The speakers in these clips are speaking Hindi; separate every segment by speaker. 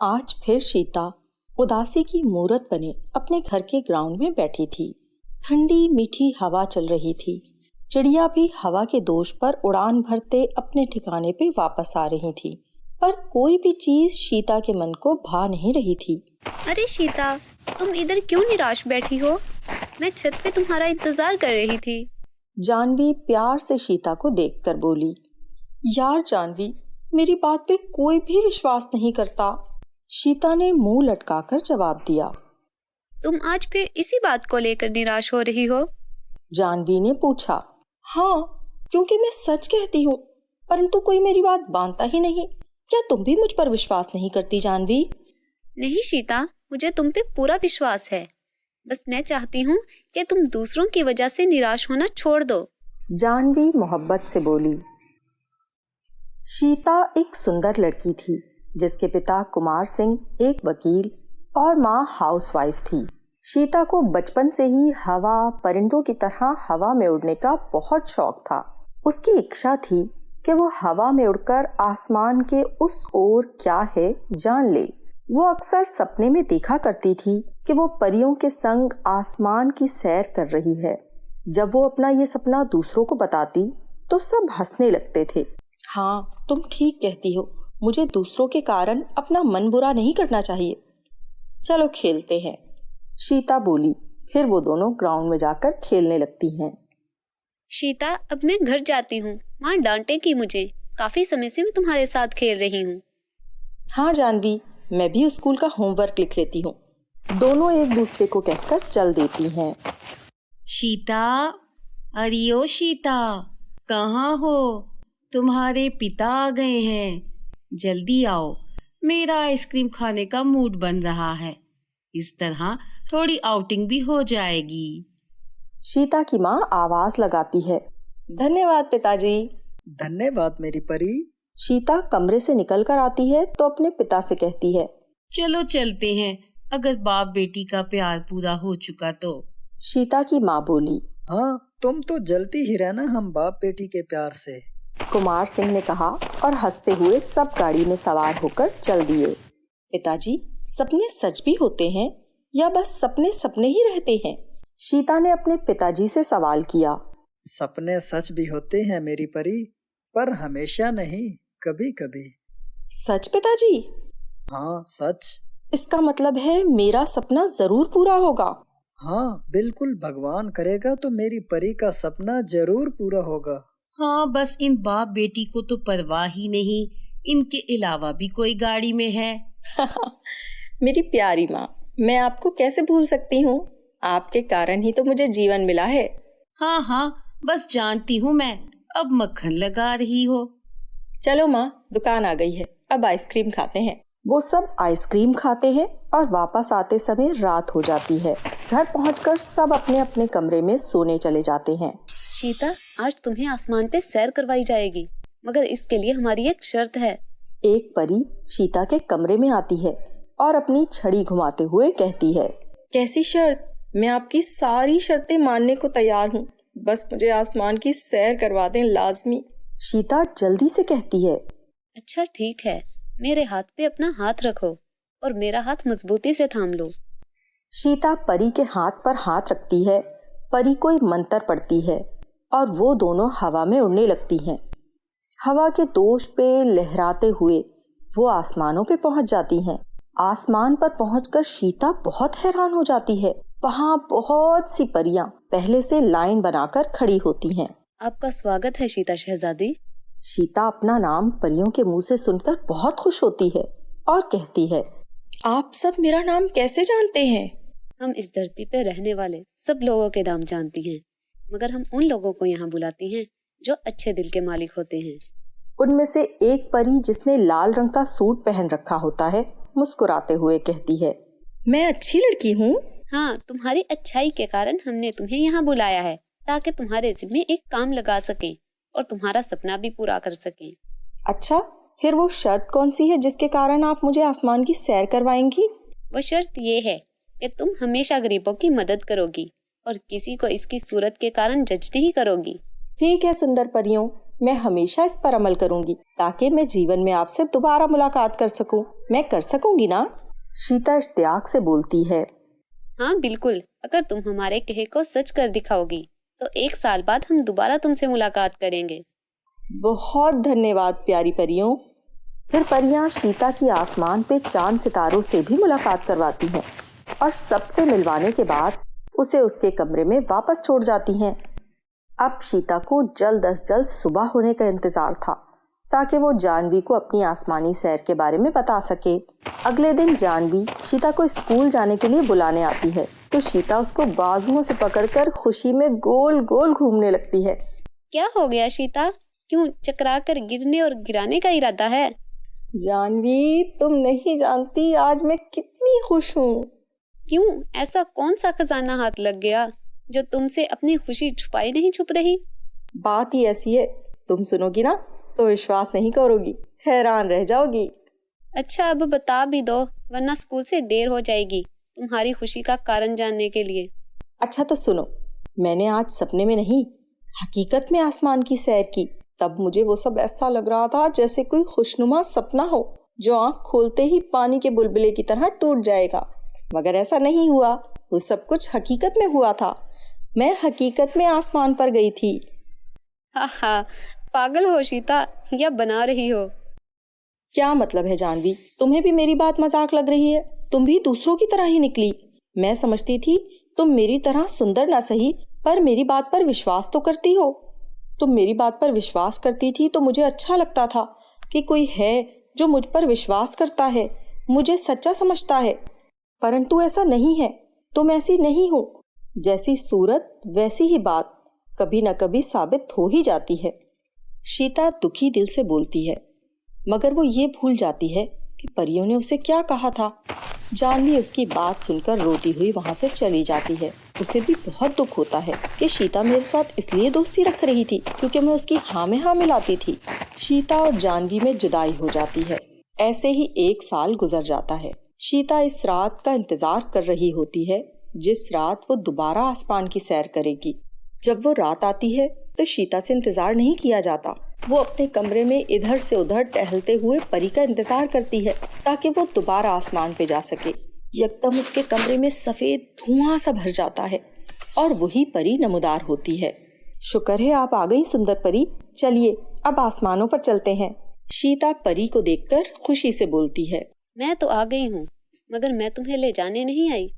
Speaker 1: आज फिर सीता उदासी की मूरत बने अपने घर के ग्राउंड में बैठी थी। ठंडी मीठी हवा चल रही थी। चिड़िया भी हवा के दोष पर उड़ान भरते अपने ठिकाने पे वापस आ रही थी, पर कोई भी चीज सीता के मन को भा नहीं रही थी।
Speaker 2: अरे सीता, तुम इधर क्यों निराश बैठी हो? मैं छत पे तुम्हारा इंतजार कर रही थी।
Speaker 1: जानवी प्यार से सीता को देखकर बोली। यार जानवी, मेरी बात पे कोई भी विश्वास नहीं करता। सीता ने मुंह लटकाकर जवाब दिया।
Speaker 2: तुम आज फिर इसी बात को लेकर निराश हो रही हो?
Speaker 1: जानवी ने पूछा। हाँ, क्योंकि मैं सच कहती हूँ, परंतु कोई मेरी बात मानता ही नहीं। क्या तुम भी मुझ पर विश्वास नहीं करती जानवी?
Speaker 2: नहीं सीता, मुझे तुम पे पूरा विश्वास है। बस मैं चाहती हूँ कि तुम दूसरों की वजह से निराश होना छोड़ दो।
Speaker 1: जानवी मोहब्बत से बोली। सीता एक सुंदर लड़की थी, जिसके पिता कुमार सिंह एक वकील और माँ हाउसवाइफ थी। सीता को बचपन से ही हवा, परिंदों की तरह हवा में उड़ने का बहुत शौक था। उसकी इच्छा थी कि वो हवा में उड़कर आसमान के उस ओर क्या है जान ले। वो अक्सर सपने में देखा करती थी कि वो परियों के संग आसमान की सैर कर रही है। जब वो अपना ये सपना दूसरों को बताती तो सब हंसने लगते थे। हाँ, तुम ठीक कहती हो। मुझे दूसरों के कारण अपना मन बुरा नहीं करना चाहिए। चलो खेलते हैं, सीता बोली। फिर वो दोनों ग्राउंड में जाकर खेलने लगती हैं।
Speaker 2: सीता, अब मैं घर जाती हूँ। माँ डांटेगी मुझे। काफी समय से मैं तुम्हारे साथ खेल रही हूँ।
Speaker 1: हाँ जानवी, मैं भी स्कूल का होमवर्क लिख लेती हूँ। दोनों एक दूसरे को कहकर चल देती हैं।
Speaker 3: सीता, अरे ओ सीता, कहाँ हो? तुम्हारे पिता आ गए हैं। जल्दी आओ, मेरा आइसक्रीम खाने का मूड बन रहा है। इस तरह थोड़ी आउटिंग भी हो जाएगी।
Speaker 1: सीता की माँ आवाज लगाती है। धन्यवाद पिताजी।
Speaker 4: धन्यवाद मेरी परी।
Speaker 1: सीता कमरे से निकल कर आती है तो अपने पिता से कहती है।
Speaker 3: चलो चलते हैं, अगर बाप बेटी का प्यार पूरा हो चुका तो।
Speaker 1: सीता की माँ बोली।
Speaker 4: हाँ, तुम तो जलती ही रहना हम बाप बेटी के प्यार से।
Speaker 1: कुमार सिंह ने कहा और हंसते हुए सब गाड़ी में सवार होकर चल दिए। पिताजी, सपने सच भी होते हैं या बस सपने सपने ही रहते हैं? सीता ने अपने पिताजी से सवाल किया।
Speaker 4: सपने सच भी होते हैं मेरी परी, पर हमेशा नहीं, कभी कभी।
Speaker 1: सच पिताजी?
Speaker 4: हाँ सच।
Speaker 1: इसका मतलब है मेरा सपना जरूर पूरा होगा।
Speaker 4: हाँ बिल्कुल, भगवान करेगा तो मेरी परी का सपना जरूर पूरा होगा।
Speaker 3: हाँ, बस इन बाप बेटी को तो परवाह ही नहीं, इनके अलावा भी कोई गाड़ी में है।
Speaker 1: मेरी प्यारी माँ, मैं आपको कैसे भूल सकती हूँ? आपके कारण ही तो मुझे जीवन मिला है।
Speaker 3: हाँ हाँ, बस जानती हूँ मैं, अब मक्खन लगा रही हो।
Speaker 1: चलो माँ, दुकान आ गई है, अब आइसक्रीम खाते हैं। वो सब आइसक्रीम खाते हैं और वापस आते समय रात हो जाती है। घर पहुंचकर सब अपने अपने कमरे में सोने चले जाते हैं।
Speaker 2: सीता, आज तुम्हें आसमान पे सैर करवाई जाएगी, मगर इसके लिए हमारी एक शर्त है।
Speaker 1: एक परी सीता के कमरे में आती है और अपनी छड़ी घुमाते हुए कहती है। कैसी शर्त? मैं आपकी सारी शर्तें मानने को तैयार हूँ, बस मुझे आसमान की सैर करवा दें लाजमी। सीता जल्दी से कहती है।
Speaker 2: अच्छा ठीक है, मेरे हाथ पे अपना हाथ रखो और मेरा हाथ मजबूती से थाम लो।
Speaker 1: सीता परी के हाथ पर हाथ रखती है। परी कोई मंत्र पढ़ती है और वो दोनों हवा में उड़ने लगती हैं। हवा के दोष पे लहराते हुए वो आसमानों पे पहुंच जाती हैं। आसमान पर पहुंचकर सीता बहुत हैरान हो जाती है। वहाँ बहुत सी परियां पहले से लाइन बनाकर खड़ी होती हैं।
Speaker 2: आपका स्वागत है सीता शहजादी।
Speaker 1: सीता अपना नाम परियों के मुंह से सुनकर बहुत खुश होती है और कहती है। आप सब मेरा नाम कैसे जानते हैं?
Speaker 2: हम इस धरती पे रहने वाले सब लोगों के नाम जानती हैं, मगर हम उन लोगों को यहाँ बुलाती हैं जो अच्छे दिल के मालिक होते हैं।
Speaker 1: उनमें से एक परी, जिसने लाल रंग का सूट पहन रखा होता है, मुस्कुराते हुए कहती है। मैं अच्छी लड़की हूँ।
Speaker 2: हाँ, तुम्हारी अच्छाई के कारण हमने तुम्हें यहाँ बुलाया है, ताकि तुम्हारे जिम्मे एक काम लगा सकें और तुम्हारा सपना भी पूरा कर सकें।
Speaker 1: अच्छा, फिर वो शर्त कौन सी है जिसके कारण आप मुझे आसमान की सैर करवाएंगी?
Speaker 2: वो शर्त ये है कि तुम हमेशा गरीबों की मदद करोगी और किसी को इसकी सूरत के कारण जज नहीं करोगी।
Speaker 1: ठीक है सुंदर परियों, मैं हमेशा इस पर अमल करूंगी ताकि मैं जीवन में आपसे दोबारा मुलाकात कर सकूं। मैं कर सकूंगी ना? शीता इश्तियाक से बोलती है।
Speaker 2: हाँ बिल्कुल, अगर तुम हमारे कहे को सच कर दिखाओगी तो 1 साल बाद हम दोबारा तुमसे मुलाकात करेंगे।
Speaker 1: बहुत धन्यवाद प्यारी परियों। फिर परियां शीता की आसमान पे चांद सितारों से भी मुलाकात करवाती हैं और सबसे मिलवाने के बाद उसे उसके कमरे में वापस छोड़ जाती हैं। अब शीता को जल्द अज जल्द सुबह होने का इंतजार था ताकि वो जानवी को अपनी आसमानी सैर के बारे में बता सके। अगले दिन जानवी शीता को स्कूल जाने के लिए बुलाने आती है तो शीता उसको बाजुओं से पकड़कर खुशी में गोल गोल घूमने लगती है।
Speaker 2: क्या हो गया शीता, क्यों चकरा कर गिरने और गिराने का इरादा है?
Speaker 1: जानवी, तुम नहीं जानती आज मैं कितनी खुश हूँ।
Speaker 2: क्यों, ऐसा कौन सा खजाना हाथ लग गया जो तुमसे अपनी खुशी छुपाई नहीं छुप रही?
Speaker 1: बात ही ऐसी है, तुम सुनोगी ना तो विश्वास नहीं करोगी, हैरान रह जाओगी।
Speaker 2: अच्छा अब बता भी दो, वरना स्कूल से देर हो जाएगी तुम्हारी खुशी का कारण जानने के लिए।
Speaker 1: अच्छा तो सुनो, मैंने आज सपने में नहीं हकीकत में आसमान की सैर की। तब मुझे वो सब ऐसा लग रहा था जैसे कोई खुशनुमा सपना हो जो आंख खोलते ही पानी के बुलबुले की तरह टूट जाएगा, मगर ऐसा नहीं हुआ। वो सब कुछ हकीकत में हुआ था। मैं हकीकत में आसमान पर गई थी।
Speaker 2: हा, पागल हो शीता या बना रही हो?
Speaker 1: क्या मतलब है जानवी, तुम्हें भी मेरी बात मजाक लग रही है? तुम भी दूसरों की तरह ही निकली। मैं समझती थी तुम मेरी तरह सुंदर ना सही पर मेरी बात पर विश्वास तो करती हो। तुम मेरी बात पर विश्वास करती थी तो मुझे अच्छा लगता था कि कोई है जो मुझ पर विश्वास करता है, मुझे सच्चा समझता है। परंतु ऐसा नहीं है, तुम ऐसी नहीं हो। जैसी सूरत वैसी ही बात कभी न कभी साबित हो ही जाती है। शीता दुखी दिल से बोलती है, मगर वो ये भूल जाती है कि परियों ने उसे क्या कहा था। जानवी उसकी बात सुनकर रोती हुई वहां से चली जाती है। उसे भी बहुत दुख होता है कि शीता मेरे साथ इसलिए दोस्ती रख रही थी क्योंकि मैं उसकी हाँ में हाँ मिलाती थी। शीता और जानवी में जुदाई हो जाती है। ऐसे ही 1 साल गुजर जाता है। शीता इस रात का इंतजार कर रही होती है जिस रात वो दोबारा आसमान की सैर करेगी। जब वो रात आती है तो शीता से इंतजार नहीं किया जाता। वो अपने कमरे में इधर से उधर टहलते हुए परी का इंतजार करती है ताकि वो दोबारा आसमान पे जा सके। यकदम उसके कमरे में सफेद धुआं सा भर जाता है और वही परी नमूदार होती है। शुक्र है आप आ गई सुंदर परी, चलिए अब आसमानों पर चलते हैं। शीता परी को देखकर खुशी से बोलती है।
Speaker 2: मैं तो आ गई हूँ, मगर मैं तुम्हें ले जाने नहीं आई।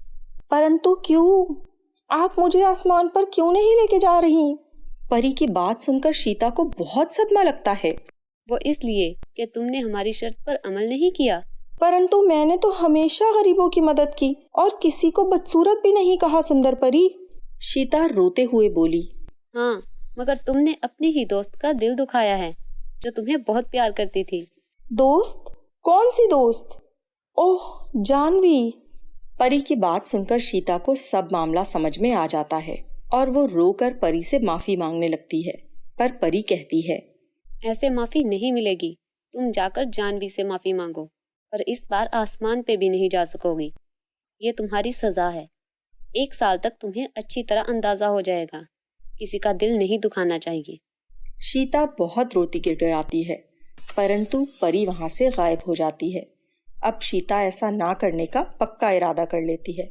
Speaker 1: परंतु क्यों? आप मुझे आसमान पर क्यों नहीं लेके जा रही? परी की बात सुनकर शीता को बहुत सदमा लगता है।
Speaker 2: वो इसलिए कि तुमने हमारी शर्त पर अमल नहीं किया।
Speaker 1: परंतु मैंने तो हमेशा गरीबों की मदद की और किसी को बदसूरत भी नहीं कहा सुंदर परी। शीता रोते हुए बोली।
Speaker 2: हाँ, मगर तुमने अपनी ही दोस्त का दिल दुखाया है जो तुम्हें बहुत प्यार करती थी।
Speaker 1: दोस्त? कौन सी दोस्त? ओह जानवी। परी की बात सुनकर शीता को सब मामला समझ में आ जाता है और वो रोकर परी से माफी मांगने लगती है। पर परी कहती है,
Speaker 2: ऐसे माफी नहीं मिलेगी। तुम जाकर जानवी से माफी मांगो और इस बार आसमान पे भी नहीं जा सकोगी। ये तुम्हारी सजा है। 1 साल तक तुम्हें अच्छी तरह अंदाजा हो जाएगा, किसी का दिल नहीं दुखाना चाहिए।
Speaker 1: शीता बहुत रोती गिड़गिड़ाती है, परंतु परी वहां से गायब हो जाती है। अब शीता ऐसा ना करने का पक्का इरादा कर लेती है।